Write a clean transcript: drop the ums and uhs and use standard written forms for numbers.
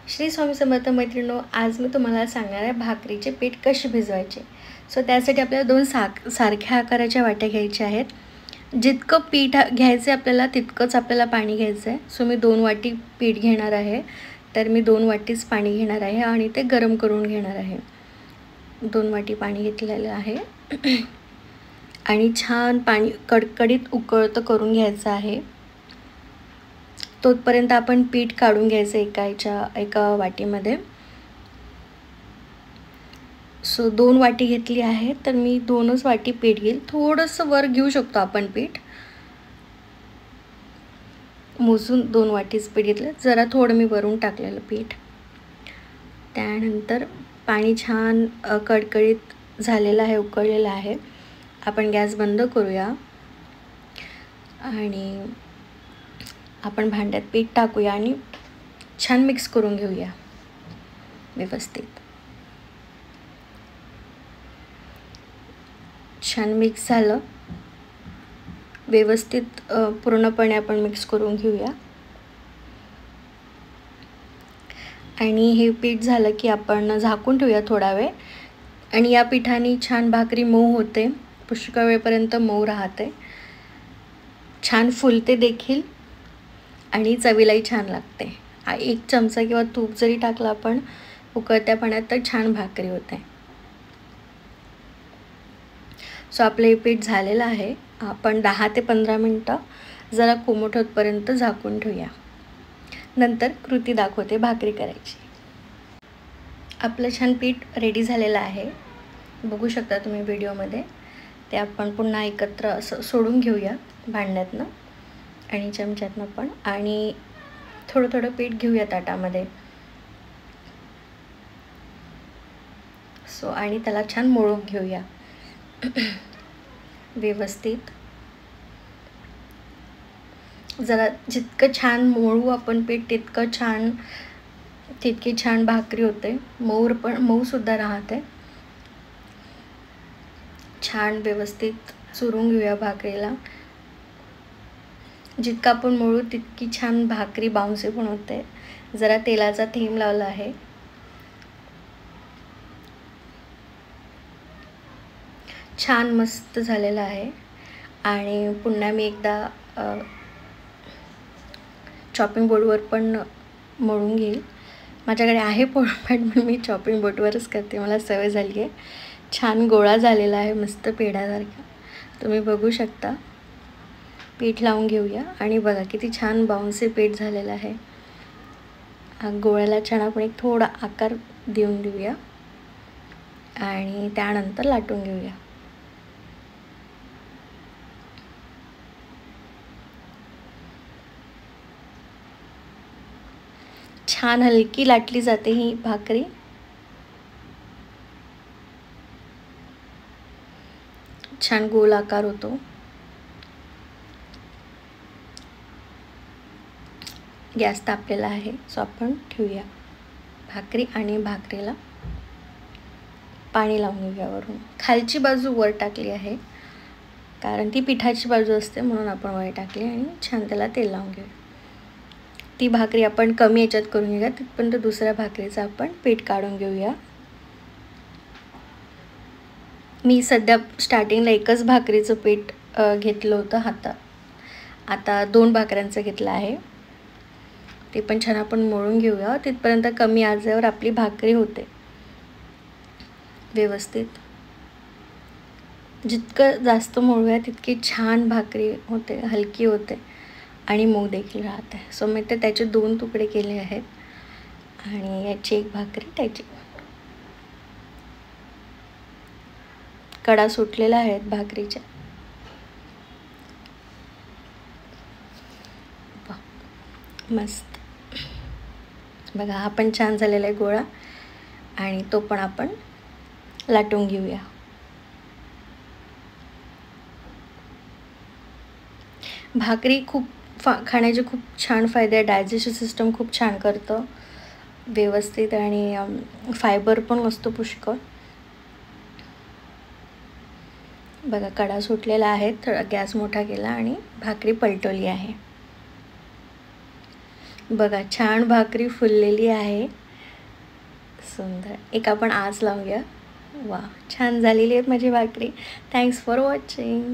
श्री स्वामी समर्थ मैत्रिणींनो, आज मी तुम्हाला सांगणार आहे भाकरीचे पीठ कसे भिजवायचे. सो त्यासाठी आपल्याला दोन सारख्या आकाराच्या वाट्या घ्यायच्या आहेत. जितकं पीठ घ्यायचं आहे आपल्याला तितकंच आपल्याला पाणी घ्यायचं आहे. सो मी 2 वाटी पीठ घेणार आहे. तर मी 2 वाटीच पाणी घेणार आहे आणि ते गरम करून घेणार आहे. 2 वाटी पाणी घेतलेलं आहे आणि छान पाणी कडकडीत उकळतं करून घ्यायचं आहे. तोपर्यंत आपण पीठ काढून घ्यायचं एका वाटीमध्ये. सो 2 वाटी घेतली आहे तर मी 2च वाटी पीठ घेईल. थोडंसं वर घेऊ शकतो आपण पीठ. मोजून 2 वाटीच पीठ घेतलं. जरा थोडं मी वरून टाकलेलं पीठ. त्यानंतर पाणी छान कडकडीत झालेलं आहे, उकळलेलं आहे. आपण गॅस बंद करूया आणि आपण भांड्यात पीठ टाकूया आणि छान मिक्स करून घेऊया व्यवस्थित. छान मिक्स झालं व्यवस्थित, पूर्णपणे आपण मिक्स करून घेऊया. आणि हे पीठ झालं की आपण झाकून ठेवूया थोडा वेळ. आणि या पिठाने छान भाकरी मऊ होते, पुष्कळ वेळपर्यंत मऊ राहते, छान फुलते देखील आणि चवीलाही छान लागते. 1 चमचा किंवा तूप जरी टाकलं आपण उकळत्या पाण्यात तर छान भाकरी होते. सो आपलं हे पीठ झालेलं आहे. आपण 10 ते 15 मिनटं जरा कोमट होतपर्यंत झाकून ठेवूया. नंतर कृती दाखवते भाकरी करायची. आपलं छान पीठ रेडी झालेलं आहे, बघू शकता तुम्ही व्हिडिओमध्ये. ते आपण पुन्हा एकत्र असं सोडून घेऊया भांड्यातनं आणि चमच्यातनं पण. आणि थोडं थोडं पीठ घेऊया ताटामध्ये. सो आणि त्याला छान मळून घेऊया व्यवस्थित. जरा जितकं छान मळू आपण पीठ तितकी छान भाकरी होते. मऊसुद्धा राहते. छान व्यवस्थित चुरून घेऊया भाकरीला. जितका आपण मळू तितकी छान भाकरी बाउन्सी पण होते. जरा तेलाचा थेंब लावला आहे. छान मस्त झालेला आहे. आणि पुन्हा मी एकदा चॉपिंग बोर्डवर पण मळून घेईल. माझ्याकडे आहे पोळपाट, पण मी चॉपिंग बोर्डवरच करते, मला सवय झाली आहे. छान गोळा झालेला आहे, मस्त पेढ्यासारखा. तुम्ही बघू शकता. पीठ लावून घेऊया आणि बघा किती छान बाउन्सी पीठ झालेलं आहे. गोळ्याला छान आपण एक थोडा आकार देऊन देऊया आणि त्यानंतर लाटून घेऊया. छान हलकी लाटली जाते ही भाकरी. छान गोल आकार होतो. गॅस तापलेला आहे. सो आपण ठेवूया भाकरी आणि भाकरीला पाणी लावून घेऊया वरून. खालची बाजू वर टाकली आहे कारण ती पिठाची बाजू असते, म्हणून आपण वर टाकली. आणि छान त्याला तेल लावून घेऊया. ती भाकरी आपण कमी याच्यात करून घेऊया. तिथपर्यंत दुसऱ्या भाकरीचं आपण पीठ काढून घेऊया. मी सध्या स्टार्टिंगला एकच भाकरीचं पीठ घेतलं होतं हातात. आता 2 भाकऱ्यांचं घेतलं आहे. ते पण छान आपण मळून घेऊया. तिथपर्यंत कमी आचेवर आपली भाकरी होते व्यवस्थित. जितकं जास्त मळूया तितकी छान भाकरी होते, हलकी होते आणि मऊ देखील राहते. सो मी त्याचे 2 तुकडे केले आहेत आणि याची एक भाकरी त्याची. कडा सुटलेल्या आहेत भाकरीच्या. मस्त बघा, हा पण छान झालेला आहे गोळा. आणि तो पण आपण लाटून घेऊया. भाकरी खाण्याचे खूप छान फायदे आहे. डायजेस्टिव्ह सिस्टम खूप छान करतं व्यवस्थित आणि फायबर पण असतो पुष्कळ. बघा कडा सुटलेला आहे. गॅस मोठा केला आणि भाकरी पलटवली आहे. बघा छान भाकरी फुललेली आहे. सुंदर. एक आपण आच लावूया. वा, छान झालेली आहेत माझी भाकरी. Thanks for watching.